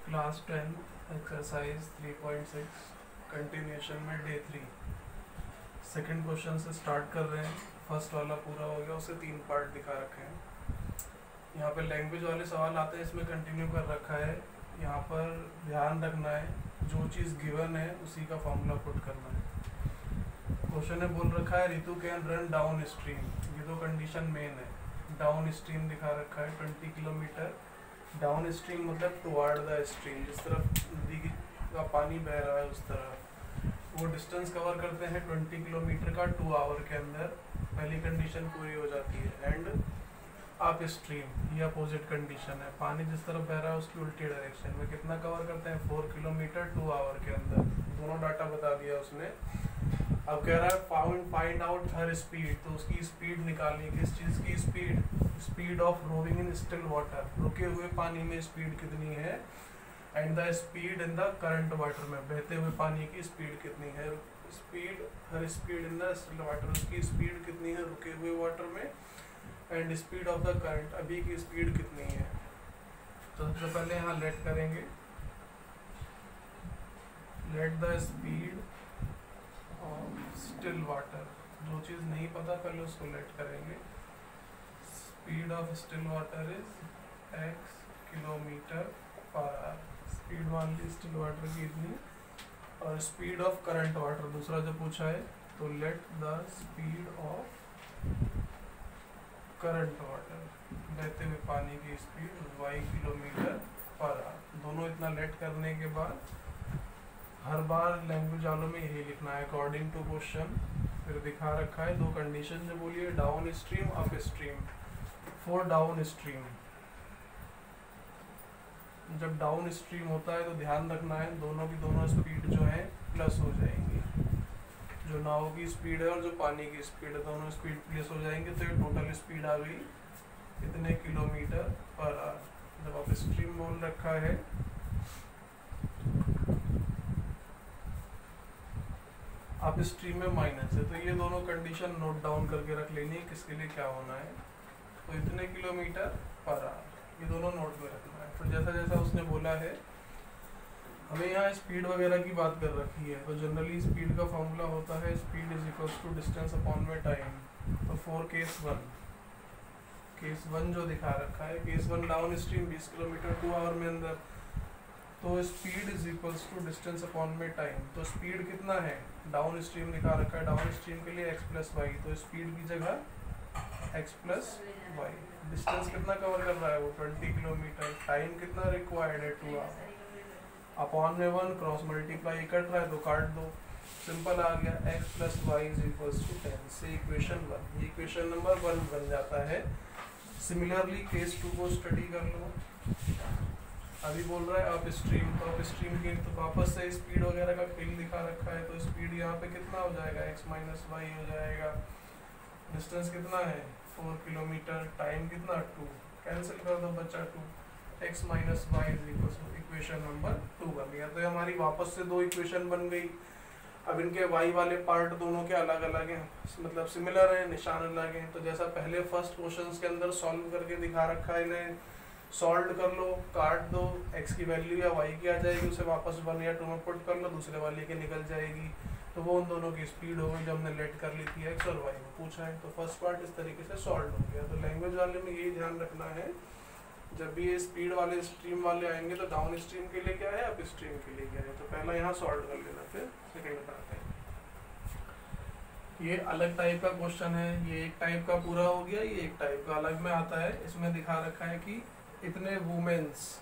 Class 10 exercise 3.6 continuation में day 3 second question से start कर रहे हैं। फर्स्ट वाला पूरा हो गया, उसे 3 पार्ट दिखा रखे हैं। यहाँ पे लैंग्वेज वाले सवाल आते हैं, इसमें कंटिन्यू कर रखा है। यहाँ पर ध्यान रखना है जो चीज़ गिवन है उसी का फॉर्मूला पुट करना है। क्वेश्चन ने बोल रखा है Ritu can run down stream, ये तो कंडीशन मेन है। डाउन स्ट्रीम दिखा रखा है 20 किलोमीटर। डाउन स्ट्रीम मतलब टुवार्ड द स्ट्रीम, जिस तरफ नदी का पानी बह रहा है उस तरफ। वो डिस्टेंस कवर करते हैं 20 किलोमीटर का 2 आवर के अंदर। पहली कंडीशन पूरी हो जाती है। एंड अप स्ट्रीम, ये अपोजिट कंडीशन है, पानी जिस तरफ बह रहा है उसकी उल्टी डायरेक्शन में। कितना कवर करते हैं 4 किलोमीटर 2 आवर के अंदर। दोनों डाटा बता दिया उसने। अब कह रहा है फाइंड आउट हर स्पीड, तो उसकी स्पीड निकालनी। किस चीज़ की speed? Speed of rowing in still water, रुके हुए पानी में स्पीड कितनी है। And the speed in the current water, में बहते हुए पानी की स्पीड कितनी है। स्पीड, हर speed in the still water, उसकी स्पीड कितनी है रुके हुए वाटर में। And speed of the current, अभी की स्पीड कितनी है। तो सबसे पहले यहाँ लेट करेंगे, let the speed of still water. जो चीज़ नहीं पता पहले उसको लेट करेंगे। Speed of still water is x kilometre per hour. Speed मान ली स्टिल वाटर की इतनी। और स्पीड ऑफ करंट वाटर दूसरा जो पूछा है, तो let the speed of current water, बहते हुए पानी की speed y kilometre per hour. दोनों इतना लेट करने के बाद हर बार लैंग्वेज वालों में यही लिखना है अकॉर्डिंग टू क्वेश्चन। फिर दिखा रखा है 2 कंडीशन जो बोलिए, down stream up stream. For down stream, जब डाउन स्ट्रीम होता है तो ध्यान रखना है दोनों की दोनों स्पीड जो है प्लस हो जाएंगी। जो नाव की स्पीड है और जो पानी की स्पीड है, दोनों स्पीड प्लस हो जाएंगे। तो ये टोटल स्पीड आ गई इतने किलोमीटर पर आवर। जब आप स्ट्रीम बोल रखा है आप स्ट्रीम में माइनस है, तो ये दोनों कंडीशन नोट डाउन करके रख लेनी है किसके लिए क्या होना है। तो इतने किलोमीटर पर आवर, ये दोनों नोट में रखना है। तो जैसा जैसा उसने बोला है, हमें यहाँ स्पीड वगैरह की बात कर रखी है। तो जनरली स्पीड का फॉर्मूला होता है speed is equals to distance upon में टाइम। तो फॉर केस 1 जो दिखा रखा है, case 1 downstream 20 kilometre 2 hour में अंदर, तो speed is equals to distance upon में टाइम। तो स्पीड कितना है, डाउन स्ट्रीम दिखा रखा है, डाउन स्ट्रीम के लिए x प्लस वाई, तो स्पीड की जगह x प्लस वाई। डिस्टेंस कितना कवर कर रहा है वो 20 किलोमीटर। टाइम कितना रिक्वायर्ड है 2 आवर। अपॉन में 1, क्रॉस मल्टीप्लाई कट रहा है तो काट दो, सिंपल आ गया। x plus Y is equals to 10 से इक्वेशन 1, ये इक्वेशन नंबर 1 बन जाता है। सिमिलरली केस 2 को स्टडी कर लो। अभी बोल रहा है अप स्ट्रीम, तो अप स्ट्रीम की तो वापस से स्पीड वगैरह का खेल दिखा रखा है। तो स्पीड यहाँ पे कितना हो जाएगा, x माइनस वाई हो जाएगा। डिस्टेंस कितना है 4 किलोमीटर, टाइम कितना 2, कैंसिल कर दो बच्चा 2, x minus Y is equals to equation number 2 बन गया। तो हमारी वापस से 2 इक्वेशन बन गई। अब इनके y वाले पार्ट दोनों के अलग अलग हैं, मतलब सिमिलर हैं, निशान अलग हैं। तो जैसा पहले फर्स्ट क्वेश्चन के अंदर सॉल्व करके दिखा रखा है, इन्हें सॉल्व कर लो, काट दो, x की वैल्यू या y की आ जाएगी, उसे वापस 1 या 2 में पुट कर लो, दूसरे वाले की निकल जाएगी। तो वो उन दोनों की स्पीड हो गई जो हमने लेट कर ली थी x और y में पूछा है। तो फर्स्ट पार्ट इस तरीके से सॉल्व हो गया। तो लैंग्वेज वाले में यही ध्यान रखना है, जब भी ये स्पीड वाले स्ट्रीम वाले आएंगे तो डाउन स्ट्रीम के लिए क्या है, अप स्ट्रीम के लिए क्या है। तो पहला यहाँ सॉल्व कर लेना, फिर सेकेंड बनाते हैं। ये अलग टाइप का क्वेश्चन है, ये एक टाइप का पूरा हो गया, ये एक टाइप का अलग में आता है। इसमें दिखा रखा है कि इतने वुमेन्स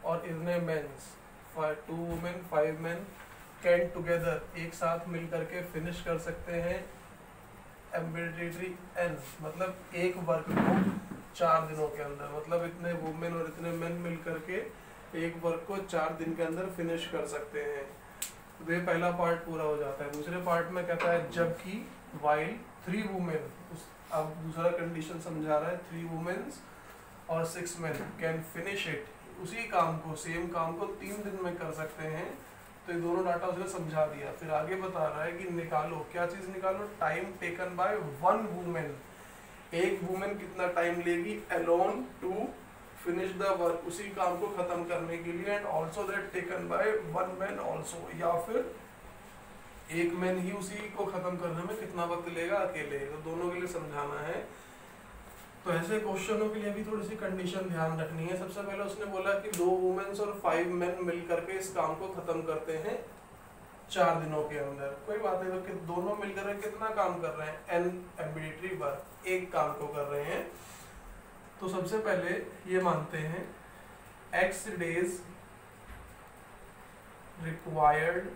और इतने mens, 2 women 5 men can together, एक साथ मिल करके फिनिश कर सकते हैं एम्ब्रॉयडरी n, मतलब एक वर्क को 4 दिनों के अंदर। मतलब इतने वुमेन और इतने मेन मिल करके एक वर्क को 4 दिन के अंदर फिनिश कर सकते हैं। तो ये पहला पार्ट पूरा हो जाता है। दूसरे पार्ट में कहता है जबकि वाइल 3 वुमेन, अब दूसरा कंडीशन समझा रहा है, 3 वुमेन्स और 6 मेन कैन फिनिश इट, उसी काम को, सेम काम को 3 दिन में कर सकते हैं। तो ये दोनों डाटा उसने समझा दिया। फिर आगे बता रहा है कि निकालो, क्या चीज़ निकालो, टाइम टेकन बाय 1 वुमेन। एक वुमेन कितना टाइम लेगी alone to finish the work, उसी काम को खत्म करने के लिए, and also that taken by one man also, या फिर एक मैन ही उसी को खत्म करने में कितना वक्त लेगा अकेले, तो दोनों के लिए समझाना है। तो ऐसे क्वेश्चनों के लिए भी थोड़ी सी कंडीशन ध्यान रखनी है। सबसे पहले उसने बोला कि 2 वुमेन्स और 5 मेन मिल करके इस काम को खत्म करते हैं 4 दिनों के अंदर। कोई बात नहीं, तो कि दोनों मिलकर कितना काम कर रहे हैं, एन एम्बिडिटरी वर्क, एक काम को कर रहे हैं। तो सबसे पहले ये मानते हैं x days required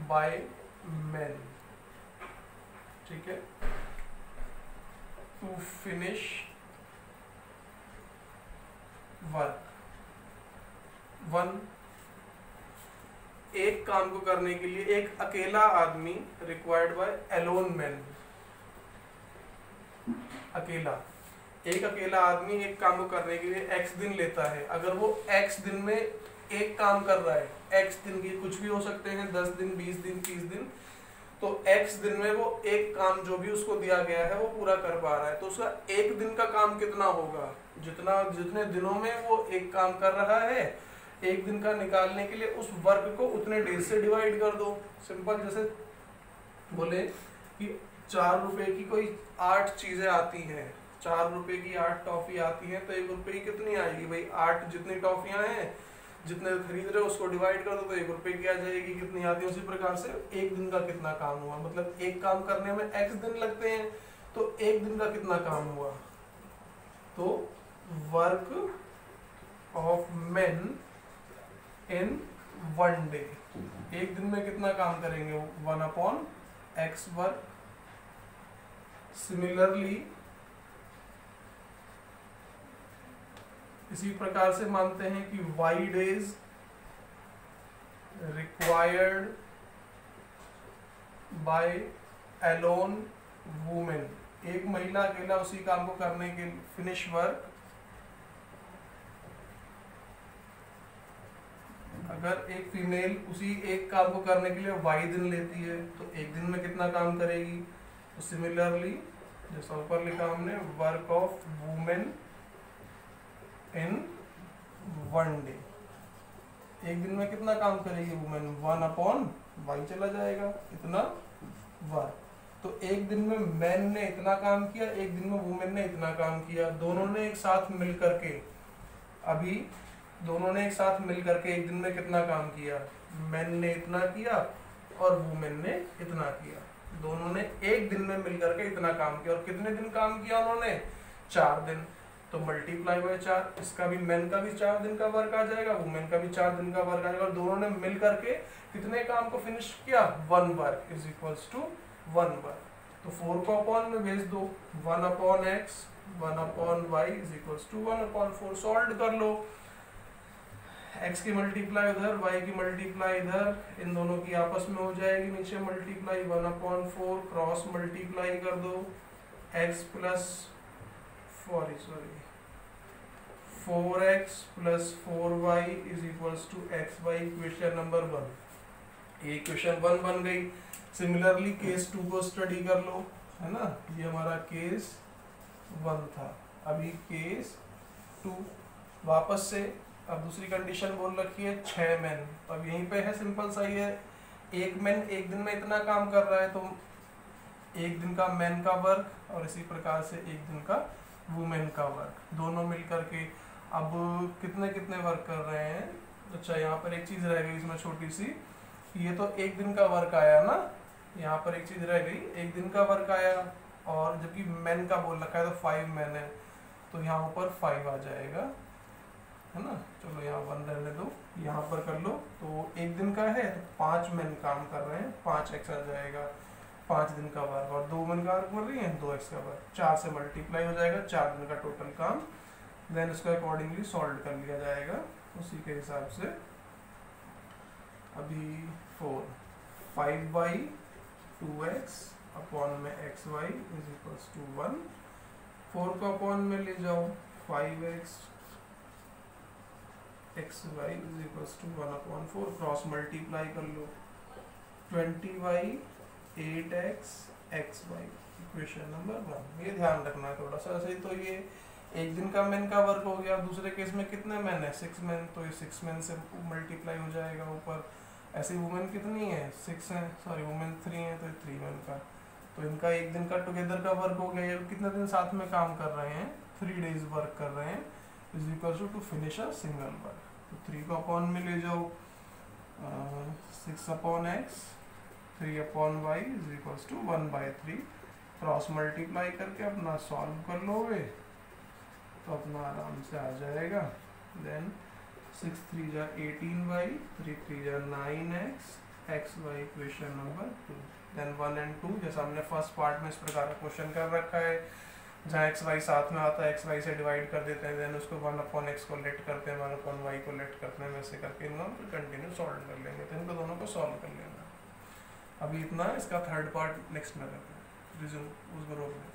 by man, ठीक है, टू फिनिश वर्क वन। एक काम को करने के लिए एक अकेला आदमी रिक्वायर्ड बाय एलोन मैन, अकेला, एक अकेला आदमी एक काम को करने के लिए x दिन लेता है। अगर वो x दिन में एक काम कर रहा है, x दिन की कुछ भी हो सकते हैं, 10 दिन, 20 दिन, 30 दिन, तो x दिन में वो एक काम जो भी उसको दिया गया है वो पूरा कर पा रहा है, तो उसका एक दिन का काम कितना होगा, जितने दिनों में वो एक काम कर रहा है, एक दिन का निकालने के लिए उस वर्क को उतने डेज से डिवाइड कर दो। सिंपल, जैसे बोले कि 4 रुपए की कोई 8 चीजें आती हैं, 4 रुपए की 8 टॉफी आती हैं, तो 1 रुपए की कितनी आएगी भाई, 8 जितनी टॉफियां हैं, जितने खरीद रहे हो उसको डिवाइड कर दो तो 1 रुपए की आ जाएगी, कितनी आती है। उसी प्रकार से एक दिन का कितना काम हुआ, मतलब एक काम करने में x दिन लगते हैं, तो एक दिन का कितना काम हुआ, तो work of main in 1 day, एक दिन में कितना काम करेंगे, 1/x वर्क। सिमिलरली इसी प्रकार से मानते हैं कि y days required by alone women, एक महिला अकेला उसी काम को करने के फिनिश वर्क। अगर एक फीमेल उसी एक काम को करने के लिए y दिन लेती है तो एक दिन में कितना काम करेगी, तो सिमिलरली जैसा ऊपर लिखा हमने, work of women in 1 day, एक दिन में कितना काम करेगी वुमेन, 1/y चला जाएगा, इतना वर्क। तो एक दिन में मैन ने इतना काम किया, एक दिन में वुमेन ने इतना काम किया, दोनों ने एक साथ मिल करके, अभी दोनों ने एक साथ मिल करके एक दिन में कितना काम किया, मैन ने इतना किया और वुमेन ने इतना किया, दोनों ने एक दिन में मिल करके इतना काम किया। और कितने दिन काम किया उन्होंने, 4 दिन, तो मल्टीप्लाई बाय 4, इसका भी मैन का भी 4 दिन का वर्क आ जाएगा, वुमेन का भी 4 दिन का वर्क आ जाएगा, और दोनों ने मिल करके कितने काम को फिनिश किया, 1 work is equals to 1 work. तो 4 को अपॉन में भेज दो, 1/x 1/y is equals to 1/4, solve कर लो, x की मल्टीप्लाई उधर, y की मल्टीप्लाई इधर, इन दोनों की आपस में हो जाएगी, नीचे मल्टीप्लाई 1/4, क्रॉस मल्टीप्लाई कर दो, x plus 4x plus 4y is equals to xy, equation number 1। ये इक्वेशन 1 बन गई। सिमिलरली केस 2 को स्टडी कर लो, है ना, ये हमारा केस 1 था, अभी केस 2। वापस से अब दूसरी कंडीशन बोल रखी है 6 मैन, तो अब यहीं पे है, सिंपल सा ही है, एक मैन एक दिन में इतना काम कर रहा है, तो एक दिन का मैन का वर्क और इसी प्रकार से एक दिन का वुमेन का वर्क, दोनों मिलकर के अब कितने कितने वर्क कर रहे हैं। अच्छा, यहाँ पर एक चीज रह गई इसमें छोटी सी, ये तो एक दिन का वर्क आया ना, यहाँ पर एक चीज रह गई, एक दिन का वर्क आया, और जबकि मैन का बोल रखा है तो 5 मैन है, तो यहाँ पर 5 आ जाएगा, है ना। चलो यहाँ 1 रहने दो, यहाँ पर कर लो, तो एक दिन का है तो 5 मैन काम कर रहे हैं, 5x आ जाएगा, 5 दिन का वर्क, और 2 मैन का वर्क कर रही है, 2x का वर्क, 4 से मल्टीप्लाई हो जाएगा, 4 दिन का टोटल काम, देन उसको अकॉर्डिंगली सॉल्व कर लिया जाएगा उसी के हिसाब से। अभी 5y 2x अपॉन में xy इज इक्वल्स टू 1, 4 को अपॉन में ले जाओ, 5x xy is equals to 1/4, cross multiply कर लो, 20y 8x xy, equation number 1। ये ध्यान रखना है थोड़ा सा, ऐसे तो ये एक दिन का मैन का वर्क हो गया, दूसरे केस में कितने मैन है 6 मैन, तो ये 6 मैन से मल्टीप्लाई हो जाएगा ऊपर। ऐसी वुमेन कितनी है 6 है, सॉरी वुमेन 3 है तो 3 मैन का, तो इनका एक दिन का टुगेदर का वर्क हो गया। ये कितने दिन साथ में काम कर रहे हैं 3 डेज वर्क कर रहे हैं, is equal to finish a single work. तो 3 को अपॉन में ले जाओ, 6 upon X 3 upon Y is equal to 1/3, cross multiply करके अपना सॉल्व कर लोगे तो अपना आराम से आ जाएगा। देन 6 3 जा 18y, 3 3 जा 9x, xy equation number 2। Then 1 and 2 जैसा हमने फर्स्ट पार्ट में इस प्रकार का क्वेश्चन कर रखा है, जहाँ xy साथ में आता है xy से डिवाइड कर देते हैं, देन उसको 1/x को लेट करते हैं, 1/y को लेट करते हैं, वैसे करके इनको हम कंटिन्यू सॉल्व कर लेंगे। तो इनको दोनों को सॉल्व कर लेना। अभी इतना, इसका थर्ड पार्ट नेक्स्ट में करते हैं, उसको रोक दें।